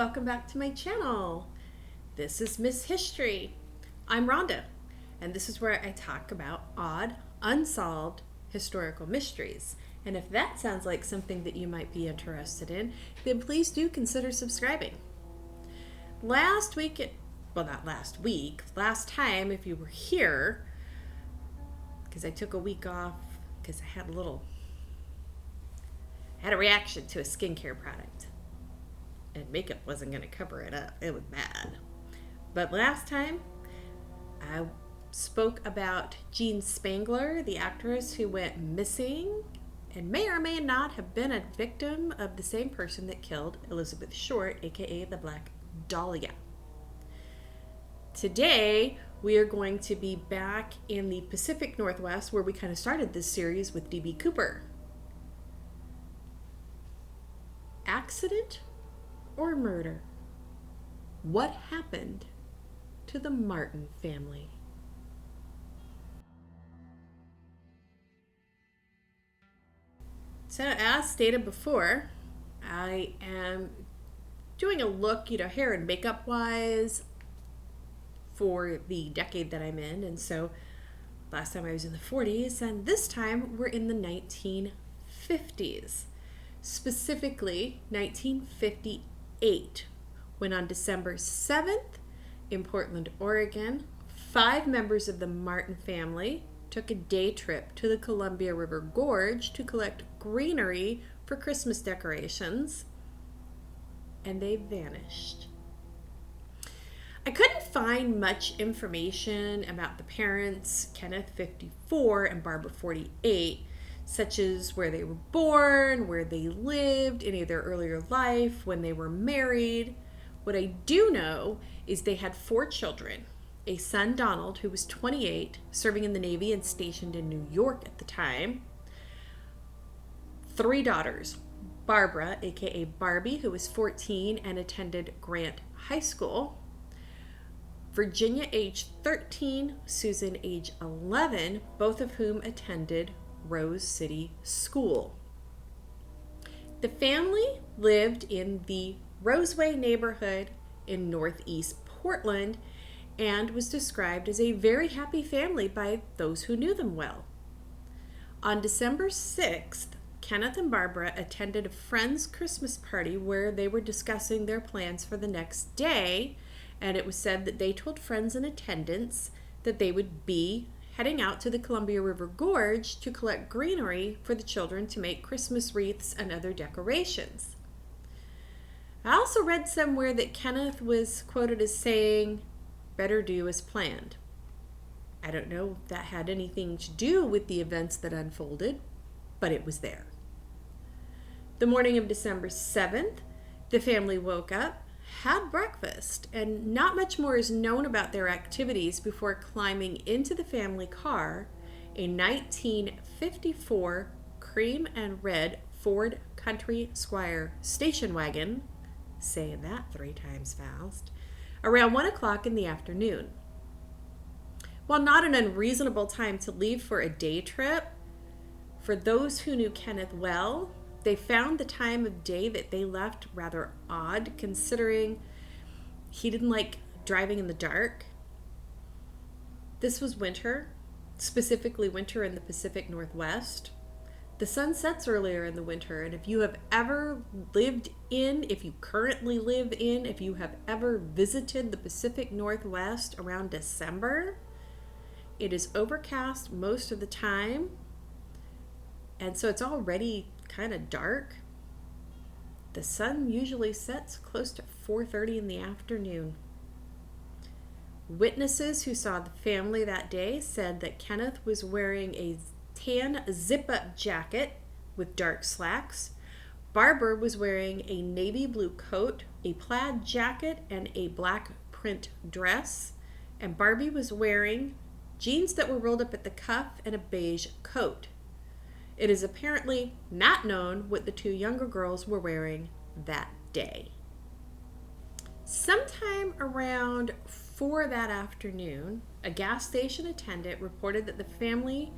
welcome back to my channel. This is Miss History. I'm Rhonda, and this is where I talk about odd, unsolved historical mysteries. And if that sounds like something that you might be interested in, then please do consider subscribing. Last time, if you were here, because I took a week off because I had a reaction to a skincare product. And makeup wasn't going to cover it up. It was bad. But last time, I spoke about Jean Spangler, the actress who went missing and may or may not have been a victim of the same person that killed Elizabeth Short, aka the Black Dahlia. Today, we are going to be back in the Pacific Northwest, where we kind of started this series with D.B. Cooper. Accident or murder? What happened to the Martin family? So, as stated before, I am doing a look, hair and makeup wise for the decade that I'm in. And so last time I was in the 40s, and this time we're in the 1950s. Specifically, 1958, when on December 7th in Portland, Oregon, 5 members of the Martin family took a day trip to the Columbia River Gorge to collect greenery for Christmas decorations, and they vanished. I couldn't find much information about the parents, Kenneth, 54, and Barbara, 48, such as where they were born, where they lived, any of their earlier life, when they were married. What I do know is they had 4 children. A son, Donald, who was 28, serving in the Navy and stationed in New York at the time. 3 daughters, Barbara, aka Barbie, who was 14 and attended Grant High School. Virginia, age 13, Susan, age 11, both of whom attended Rose City School. The family lived in the Roseway neighborhood in Northeast Portland and was described as a very happy family by those who knew them well. On December 6th, Kenneth and Barbara attended a friend's Christmas party where they were discussing their plans for the next day, and it was said that they told friends in attendance that they would be heading out to the Columbia River Gorge to collect greenery for the children to make Christmas wreaths and other decorations. I also read somewhere that Kenneth was quoted as saying, "Better do as planned." I don't know if that had anything to do with the events that unfolded, but it was there. The morning of December 7th, the family woke up, had breakfast, and not much more is known about their activities before climbing into the family car, a 1954 cream and red Ford Country Squire station wagon, saying that 3 times fast, around 1 o'clock in the afternoon. While not an unreasonable time to leave for a day trip, for those who knew Kenneth well, they found the time of day that they left rather odd, considering he didn't like driving in the dark. This was winter, specifically winter in the Pacific Northwest. The sun sets earlier in the winter, and if you have ever lived in, if you currently live in, if you have ever visited the Pacific Northwest around December, it is overcast most of the time, and so it's already kind of dark. The sun usually sets close to 4:30 in the afternoon. Witnesses who saw the family that day said that Kenneth was wearing a tan zip-up jacket with dark slacks. Barbara was wearing a navy blue coat, a plaid jacket, and a black print dress. And Barbie was wearing jeans that were rolled up at the cuff and a beige coat. It is apparently not known what the 2 younger girls were wearing that day. Sometime around 4 that afternoon, a gas station attendant reported that the family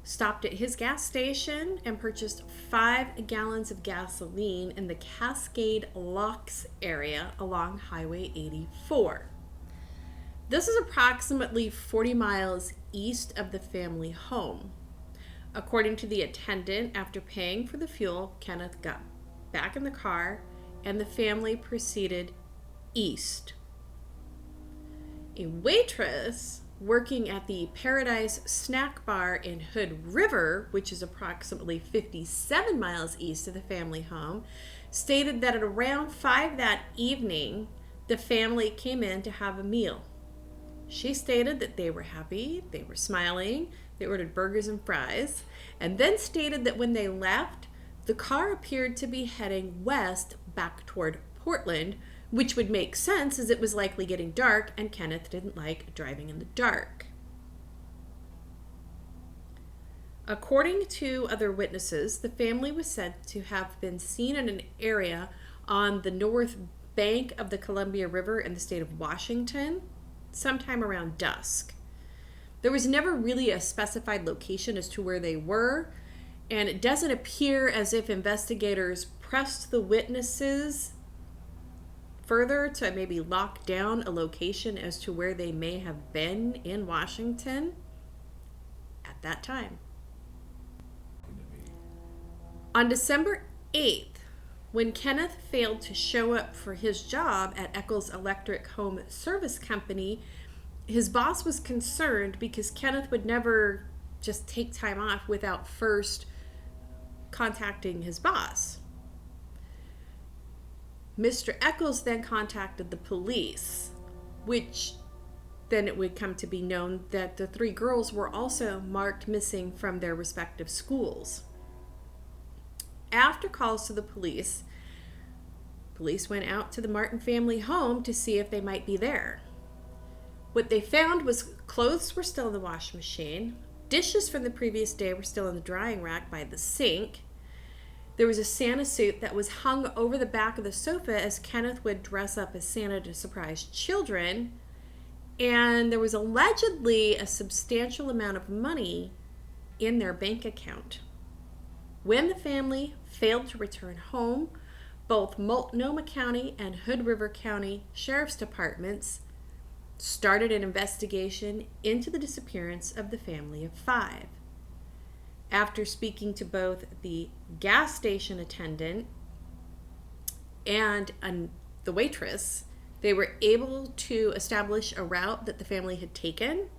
stopped at his gas station and purchased 5 gallons of gasoline in the Cascade Locks area along Highway 84. This is approximately 40 miles east of the family home. According to the attendant, after paying for the fuel, Kenneth got back in the car and the family proceeded east. A waitress working at the Paradise Snack Bar in Hood River, which is approximately 57 miles east of the family home, stated that at around 5 that evening, the family came in to have a meal. She stated that they were happy, they were smiling, they ordered burgers and fries, and then stated that when they left, the car appeared to be heading west back toward Portland, which would make sense as it was likely getting dark and Kenneth didn't like driving in the dark. According to other witnesses, the family was said to have been seen in an area on the north bank of the Columbia River in the state of Washington sometime around dusk. There was never really a specified location as to where they were, and it doesn't appear as if investigators pressed the witnesses further to maybe lock down a location as to where they may have been in Washington at that time. On December 8th, when Kenneth failed to show up for his job at Eccles Electric Home Service Company, his boss was concerned because Kenneth would never just take time off without first contacting his boss. Mr. Eccles then contacted the police, which then it would come to be known that the 3 girls were also marked missing from their respective schools. After calls to the police went out to the Martin family home to see if they might be there. What they found was clothes were still in the washing machine, dishes from the previous day were still in the drying rack by the sink. There was a Santa suit that was hung over the back of the sofa as Kenneth would dress up as Santa to surprise children. And there was allegedly a substantial amount of money in their bank account. When the family failed to return home, both Multnomah County and Hood River County Sheriff's Departments started an investigation into the disappearance of the family of 5. After speaking to both the gas station attendant and the waitress, they were able to establish a route that the family had taken.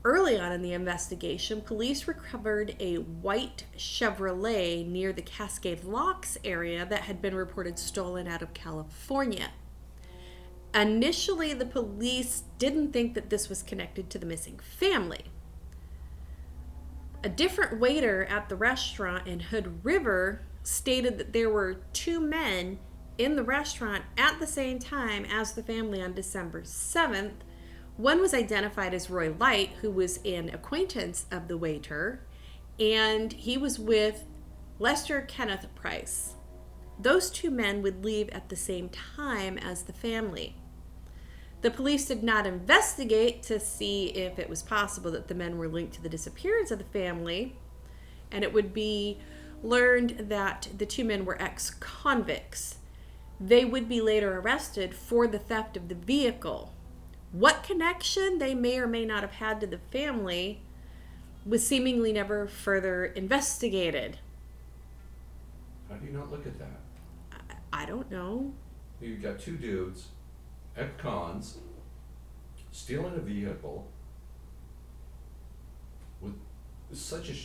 Early on in the investigation, police recovered a white Chevrolet near the Cascade Locks area that had been reported stolen out of California. Initially, the police didn't think that this was connected to the missing family. A different waiter at the restaurant in Hood River stated that there were 2 men in the restaurant at the same time as the family on December 7th. One was identified as Roy Light, who was an acquaintance of the waiter, and he was with Lester Kenneth Price. Those 2 men would leave at the same time as the family. The police did not investigate to see if it was possible that the men were linked to the disappearance of the family, and it would be learned that the 2 men were ex-convicts. They would be later arrested for the theft of the vehicle. What connection they may or may not have had to the family was seemingly never further investigated. How do you not look at that? I don't know. You've got 2 dudes, ex-cons, stealing a vehicle with such a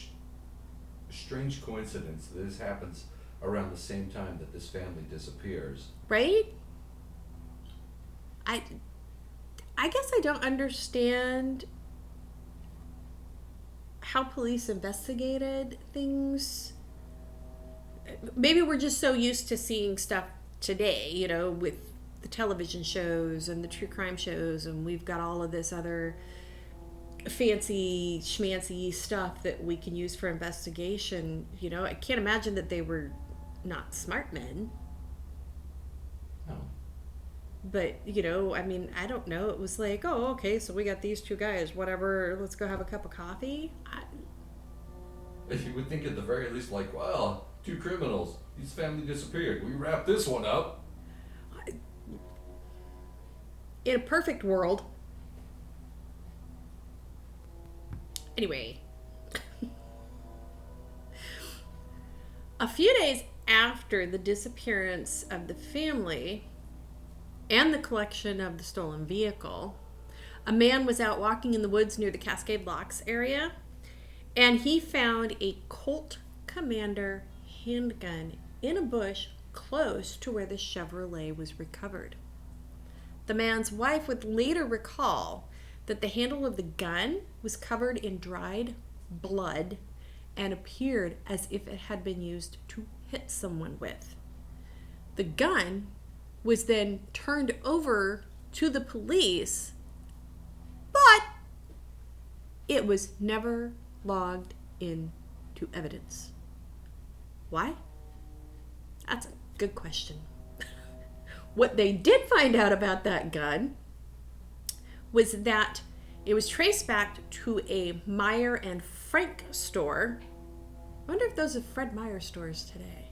strange coincidence that this happens around the same time that this family disappears. Right? I guess I don't understand how police investigated things. Maybe we're just so used to seeing stuff today, you know, with the television shows and the true crime shows, and we've got all of this other fancy schmancy stuff that we can use for investigation. You know, I can't imagine that they were not smart men. No. But, you know, I mean, I don't know. It was like, oh, okay, so we got these 2 guys, whatever, let's go have a cup of coffee. You would think at the very least, like, well, two criminals, his family disappeared. We wrap this one up. In a perfect world. Anyway. A few days after the disappearance of the family and the collection of the stolen vehicle, a man was out walking in the woods near the Cascade Locks area, and he found a Colt Commander handgun in a bush close to where the Chevrolet was recovered. The man's wife would later recall that the handle of the gun was covered in dried blood and appeared as if it had been used to hit someone with. The gun was then turned over to the police, but it was never logged into evidence. Why? That's a good question. What they did find out about that gun was that it was traced back to a Meyer and Frank store. I wonder if those are Fred Meyer stores today.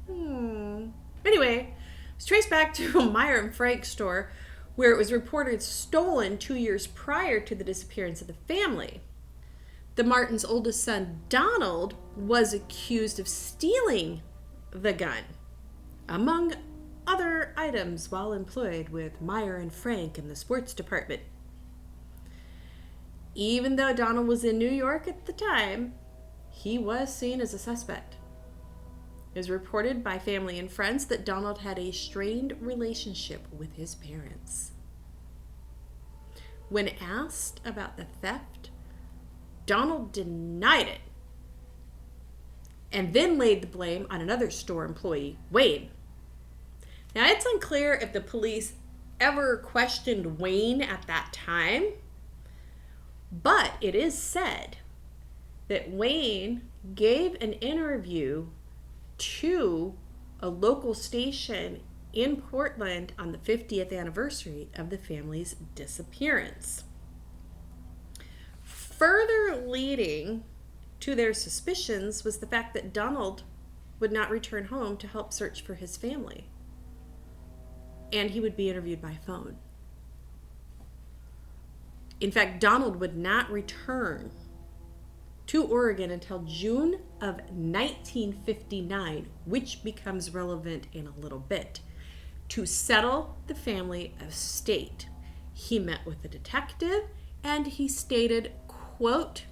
Anyway, it was traced back to a Meyer and Frank store where it was reported stolen 2 years prior to the disappearance of the family. The Martins' oldest son, Donald, was accused of stealing the gun, among other items, while employed with Meyer and Frank in the sports department. Even though Donald was in New York at the time, he was seen as a suspect. It was reported by family and friends that Donald had a strained relationship with his parents. When asked about the theft, Donald denied it and then laid the blame on another store employee, Wayne. Now, it's unclear if the police ever questioned Wayne at that time, but it is said that Wayne gave an interview to a local station in Portland on the 50th anniversary of the family's disappearance. Further leading to their suspicions was the fact that Donald would not return home to help search for his family, and he would be interviewed by phone. In fact, Donald would not return to Oregon until June of 1959, which becomes relevant in a little bit, to settle the family estate. He met with a detective and he stated, quote,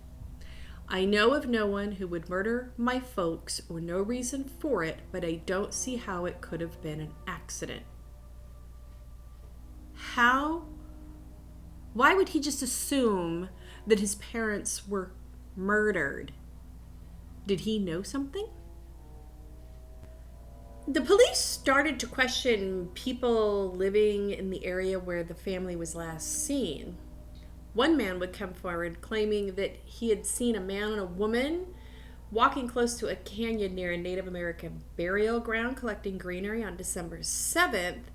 "I know of no one who would murder my folks or no reason for it, but I don't see how it could have been an accident." Why would he just assume that his parents were murdered? Did he know something? The police started to question people living in the area where the family was last seen. One man would come forward claiming that he had seen a man and a woman walking close to a canyon near a Native American burial ground collecting greenery on December 7th,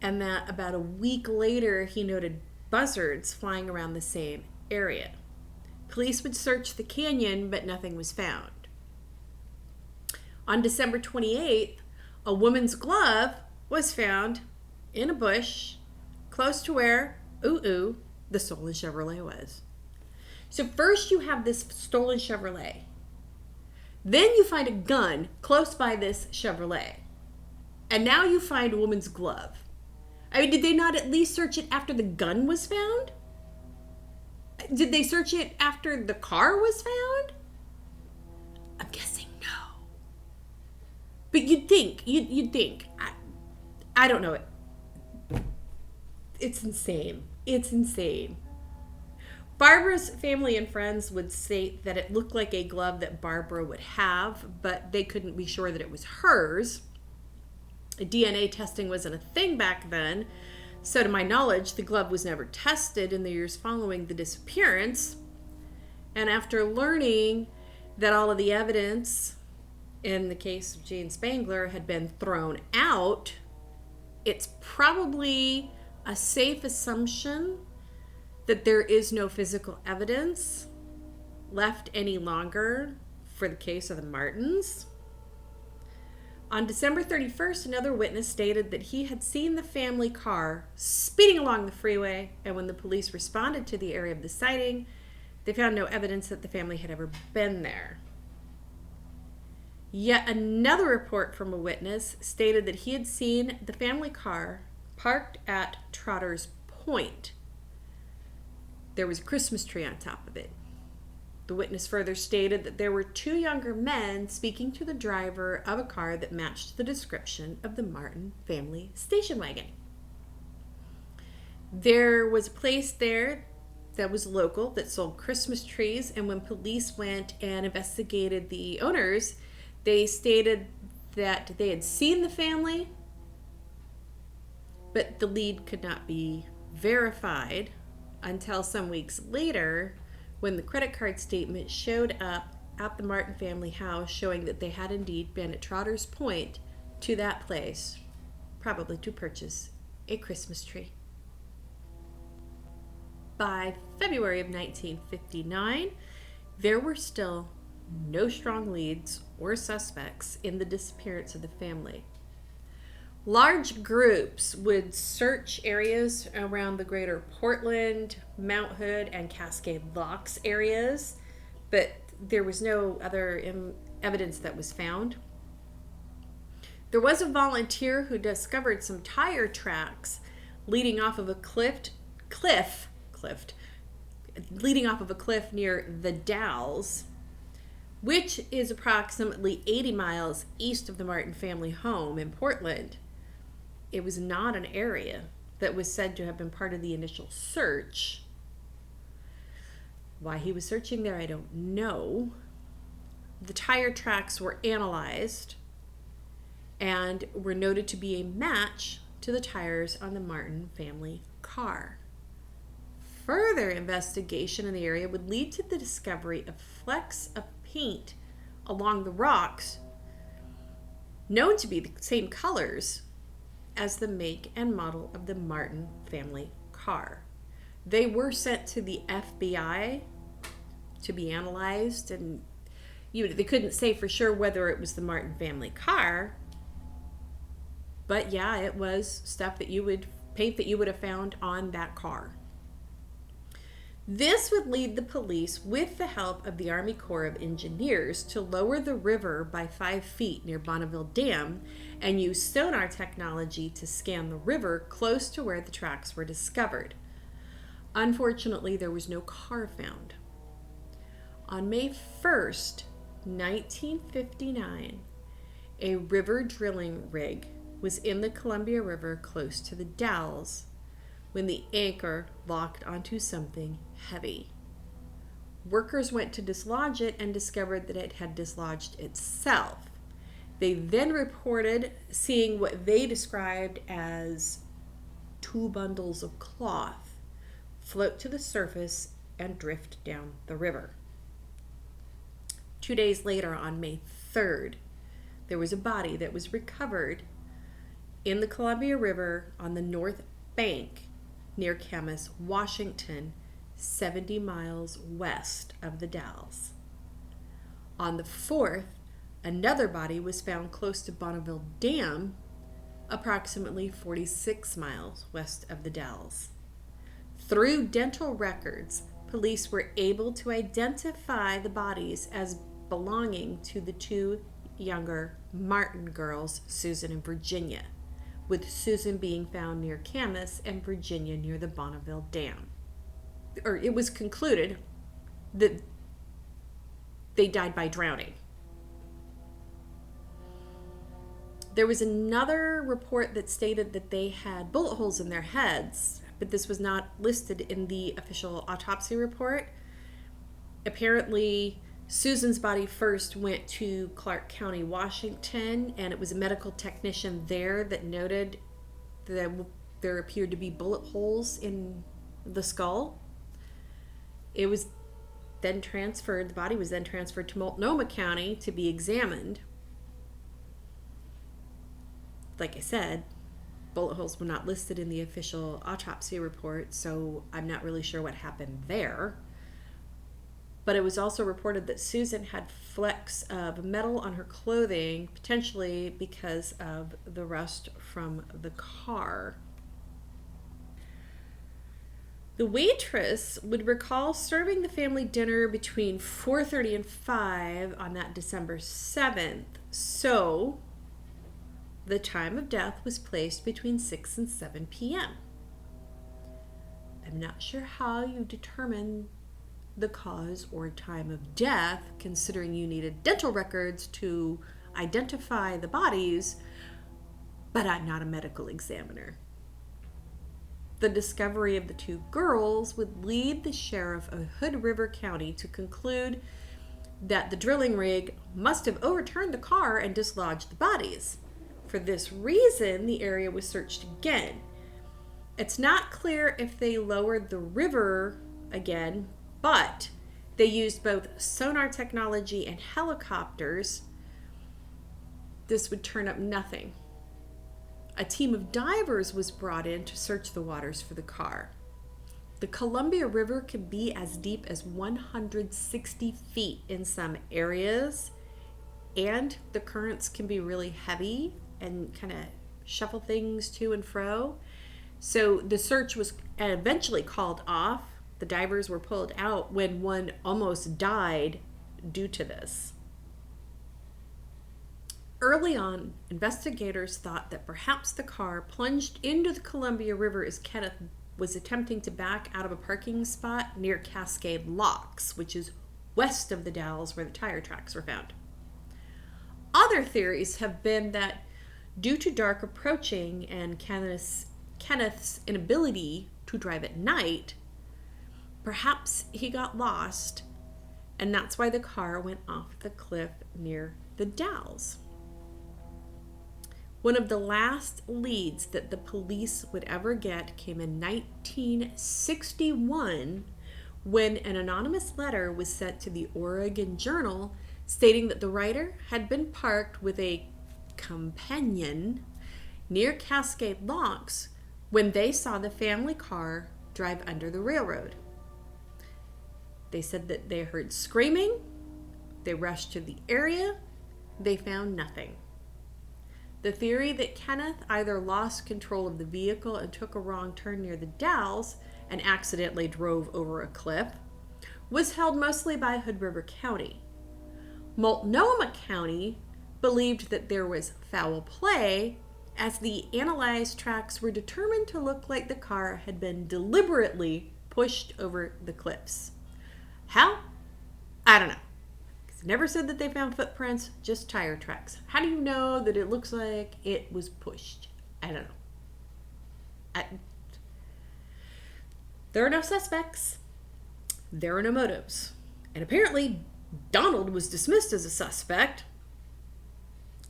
and that about a week later he noted buzzards flying around the same area. Police would search the canyon, but nothing was found. On December 28th, a woman's glove was found in a bush close to where, the stolen Chevrolet was. So first you have this stolen Chevrolet. Then you find a gun close by this Chevrolet. And now you find a woman's glove. I mean, did they not at least search it after the gun was found? Did they search it after the car was found? I'm guessing no. But you'd think. I don't know. It's insane. It's insane. Barbara's family and friends would state that it looked like a glove that Barbara would have, but they couldn't be sure that it was hers. DNA testing wasn't a thing back then, so to my knowledge, the glove was never tested in the years following the disappearance. And after learning that all of the evidence in the case of Jane Spangler had been thrown out, it's probably a safe assumption that there is no physical evidence left any longer for the case of the Martins. On December 31st, another witness stated that he had seen the family car speeding along the freeway, and when the police responded to the area of the sighting, they found no evidence that the family had ever been there. Yet another report from a witness stated that he had seen the family car parked at Trotter's Point. There was a Christmas tree on top of it. The witness further stated that there were two younger men speaking to the driver of a car that matched the description of the Martin family station wagon. There was a place there that was local that sold Christmas trees, and when police went and investigated the owners, they stated that they had seen the family, but the lead could not be verified until some weeks later when the credit card statement showed up at the Martin family house showing that they had indeed been at Trotter's Point to that place, probably to purchase a Christmas tree. By February of 1959, there were still no strong leads or suspects in the disappearance of the family. Large groups would search areas around the greater Portland, Mount Hood, and Cascade Locks areas, but there was no other evidence that was found. There was a volunteer who discovered some tire tracks leading off of a cliff near the Dalles, which is approximately 80 miles east of the Martin family home in Portland. It was not an area that was said to have been part of the initial search. Why he was searching there, I don't know. The tire tracks were analyzed and were noted to be a match to the tires on the Martin family car. Further investigation in the area would lead to the discovery of flecks of paint along the rocks known to be the same colors as the make and model of the Martin family car. They were sent to the FBI to be analyzed, and they couldn't say for sure whether it was the Martin family car, but yeah, it was stuff that paint that you would have found on that car. This would lead the police, with the help of the Army Corps of Engineers, to lower the river by 5 feet near Bonneville Dam and use sonar technology to scan the river close to where the tracks were discovered. Unfortunately, there was no car found. On May 1st, 1959, a river drilling rig was in the Columbia River close to the Dalles when the anchor locked onto something heavy. Workers went to dislodge it and discovered that it had dislodged itself. They then reported seeing what they described as 2 bundles of cloth float to the surface and drift down the river. 2 days later, on May 3rd, there was a body that was recovered in the Columbia River on the north bank near Camas, Washington, 70 miles west of the Dalles. On the 4th, another body was found close to Bonneville Dam, approximately 46 miles west of the Dalles. Through dental records, police were able to identify the bodies as belonging to the 2 younger Martin girls, Susan and Virginia, with Susan being found near Camas and Virginia near the Bonneville Dam. It was concluded that they died by drowning. There was another report that stated that they had bullet holes in their heads, but this was not listed in the official autopsy report. Apparently, Susan's body first went to Clark County, Washington, and it was a medical technician there that noted that there appeared to be bullet holes in the skull. It was then transferred, the body was then transferred to Multnomah County to be examined. Like I said, bullet holes were not listed in the official autopsy report, so I'm not really sure what happened there. but it was also reported that Susan had flecks of metal on her clothing, potentially because of the rust from the car. The waitress would recall serving the family dinner between 4:30 and 5 on that December 7th. So the time of death was placed between 6 and 7 p.m. I'm not sure how you determine the cause or time of death, considering you needed dental records to identify the bodies, but I'm not a medical examiner. The discovery of the two girls would lead the sheriff of Hood River County to conclude that the drilling rig must have overturned the car and dislodged the bodies. For this reason, the area was searched again. It's not clear if they lowered the river again, but they used both sonar technology and helicopters. This would turn up nothing. A team of divers was brought in to search the waters for the car. The Columbia River can be as deep as 160 feet in some areas, and the currents can be really heavy and kind of shuffle things to and fro. So the search was eventually called off. The divers were pulled out when one almost died due to this. Early on, investigators thought that perhaps the car plunged into the Columbia River as Kenneth was attempting to back out of a parking spot near Cascade Locks, which is west of the Dalles where the tire tracks were found. Other theories have been that due to dark approaching and Kenneth's inability to drive at night, perhaps he got lost, and that's why the car went off the cliff near the Dalles. One of the last leads that the police would ever get came in 1961 when an anonymous letter was sent to the Oregon Journal stating that the writer had been parked with a companion near Cascade Locks when they saw the family car drive under the railroad. They said that they heard screaming, they rushed to the area, they found nothing. The theory that Kenneth either lost control of the vehicle and took a wrong turn near the Dalles and accidentally drove over a cliff was held mostly by Hood River County. Multnomah County believed that there was foul play as the analyzed tracks were determined to look like the car had been deliberately pushed over the cliffs. How? I don't know. It never said that they found footprints, just tire tracks. How do you know that it looks like it was pushed? I don't know. There are no suspects. There are no motives. And apparently, Donald was dismissed as a suspect.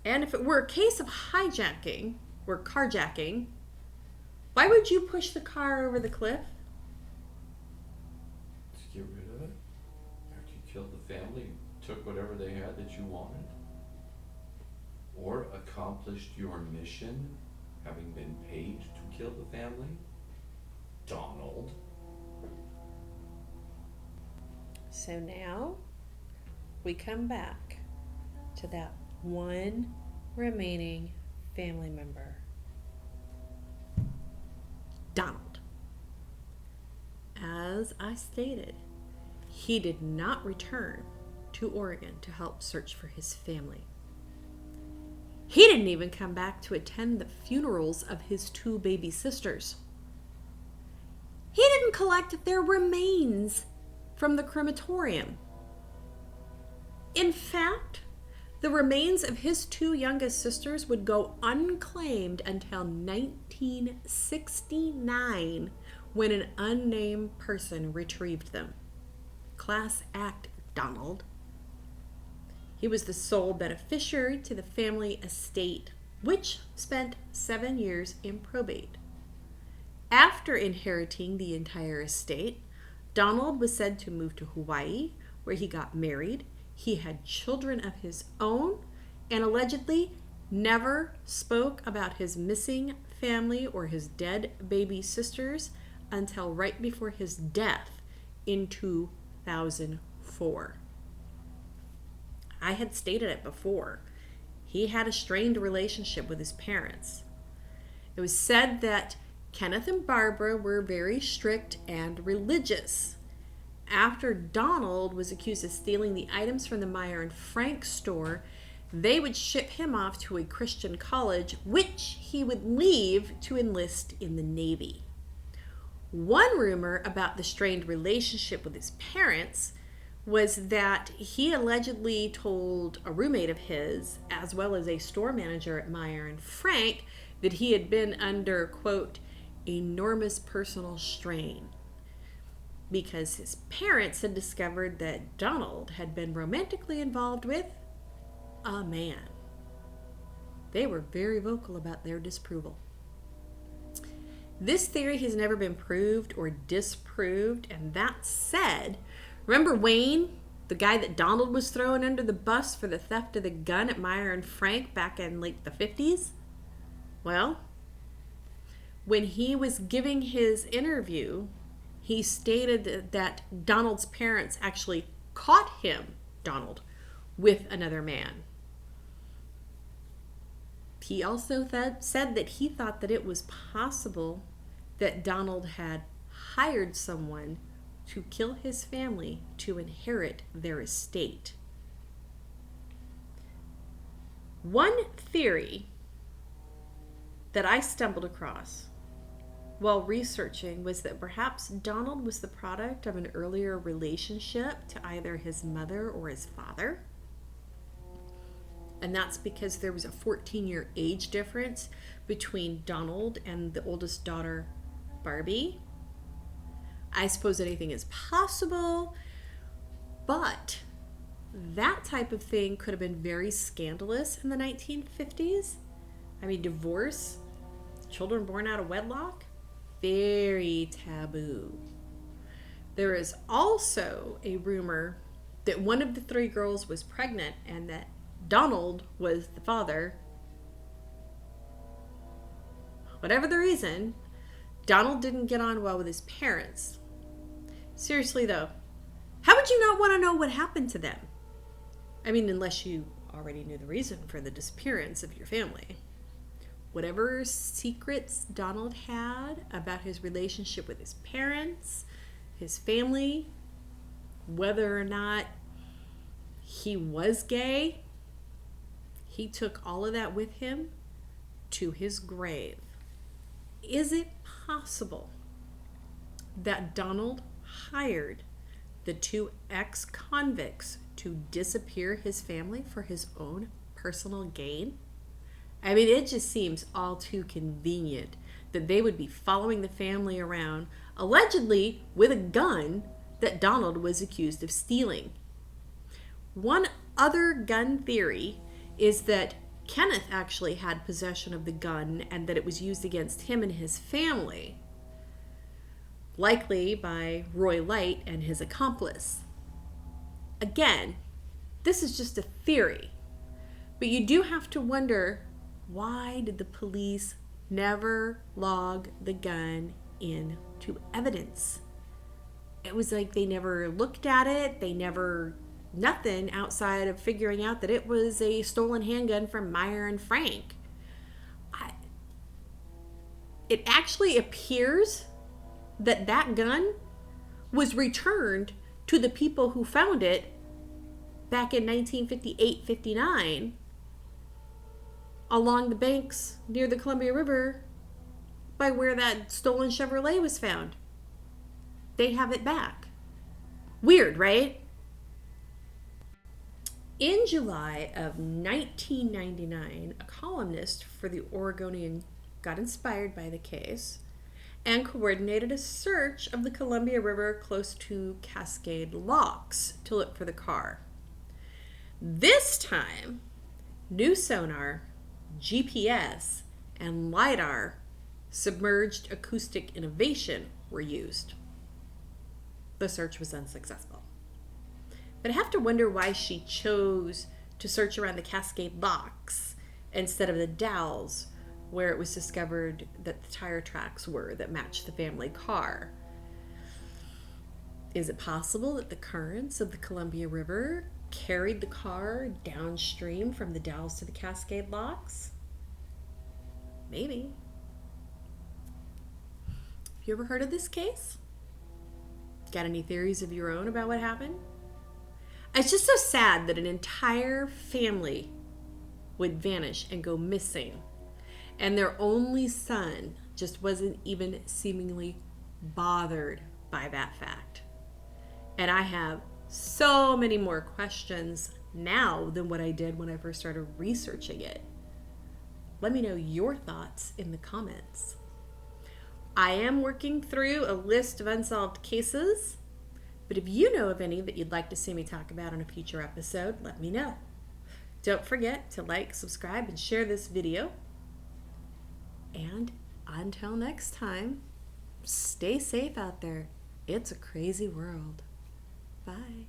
And if it were a case of hijacking or carjacking, why would you push the car over the cliff? To get rid of it. After you killed the family, took whatever they had that you wanted. Or accomplished your mission, having been paid to kill the family. Donald. So now we come back to that one remaining family member, Donald. As I stated, he did not return to Oregon to help search for his family. He didn't even come back to attend the funerals of his two baby sisters. He didn't collect their remains from the crematorium. In fact, the remains of his two youngest sisters would go unclaimed until 1969 when an unnamed person retrieved them. Class act, Donald. He was the sole beneficiary to the family estate, which spent 7 years in probate. After inheriting the entire estate, Donald was said to move to Hawaii, where he got married. He had children of his own and allegedly never spoke about his missing family or his dead baby sisters until right before his death in 2004. before. I had stated it before. He had a strained relationship with his parents. It was said that Kenneth and Barbara were very strict and religious. After Donald was accused of stealing the items from the Meyer and Frank store, they would ship him off to a Christian college, which he would leave to enlist in the Navy. One rumor about the strained relationship with his parents was that he allegedly told a roommate of his, as well as a store manager at Meyer and Frank, that he had been under, quote, enormous personal strain, because his parents had discovered that Donald had been romantically involved with a man. They were very vocal about their disapproval. This theory has never been proved or disproved, and that said, remember Wayne, the guy that Donald was throwing under the bus for the theft of the gun at Meyer and Frank back in like the 50s? Well, when he was giving his interview, he stated that Donald's parents actually caught him, Donald, with another man. He also said that he thought that it was possible that Donald had hired someone to kill his family to inherit their estate. One theory that I stumbled across while researching was that perhaps Donald was the product of an earlier relationship to either his mother or his father. And that's because there was a 14-year age difference between Donald and the oldest daughter, Barbie. I suppose anything is possible, but that type of thing could have been very scandalous in the 1950s. I mean, divorce, children born out of wedlock, very taboo. There is also a rumor that one of the three girls was pregnant and that Donald was the father. Whatever the reason, Donald didn't get on well with his parents. Seriously though, how would you not want to know what happened to them? I mean, unless you already knew the reason for the disappearance of your family. Whatever secrets Donald had about his relationship with his parents, his family, whether or not he was gay, he took all of that with him to his grave. Is it possible that Donald hired the two ex-convicts to disappear his family for his own personal gain? I mean, it just seems all too convenient that they would be following the family around, allegedly with a gun that Donald was accused of stealing. One other gun theory is that Kenneth actually had possession of the gun and that it was used against him and his family, likely by Roy Light and his accomplice. Again, this is just a theory, but you do have to wonder, why did the police never log the gun into evidence? It was like they never looked at it, nothing outside of figuring out that it was a stolen handgun from Meyer and Frank. It actually appears that that gun was returned to the people who found it back in 1958-59 along the banks near the Columbia River by where that stolen Chevrolet was found. They have it back. Weird, right? In July of 1999, a columnist for the Oregonian got inspired by the case and coordinated a search of the Columbia River close to Cascade locks to look for the car. This time, new sonar, GPS, and LiDAR, submerged acoustic innovation, were used. The search was unsuccessful. But I have to wonder why she chose to search around the Cascade locks instead of the Dalles, where it was discovered that the tire tracks were that matched the family car. Is it possible that the currents of the Columbia River carried the car downstream from the Dalles to the Cascade locks? Maybe. Have you ever heard of this case? Got any theories of your own about what happened? It's just so sad that an entire family would vanish and go missing, and their only son just wasn't even seemingly bothered by that fact. And I have so many more questions now than what I did when I first started researching it. Let me know your thoughts in the comments. I am working through a list of unsolved cases, but if you know of any that you'd like to see me talk about on a future episode, let me know. Don't forget to like, subscribe, and share this video. And until next time, stay safe out there. It's a crazy world. Bye.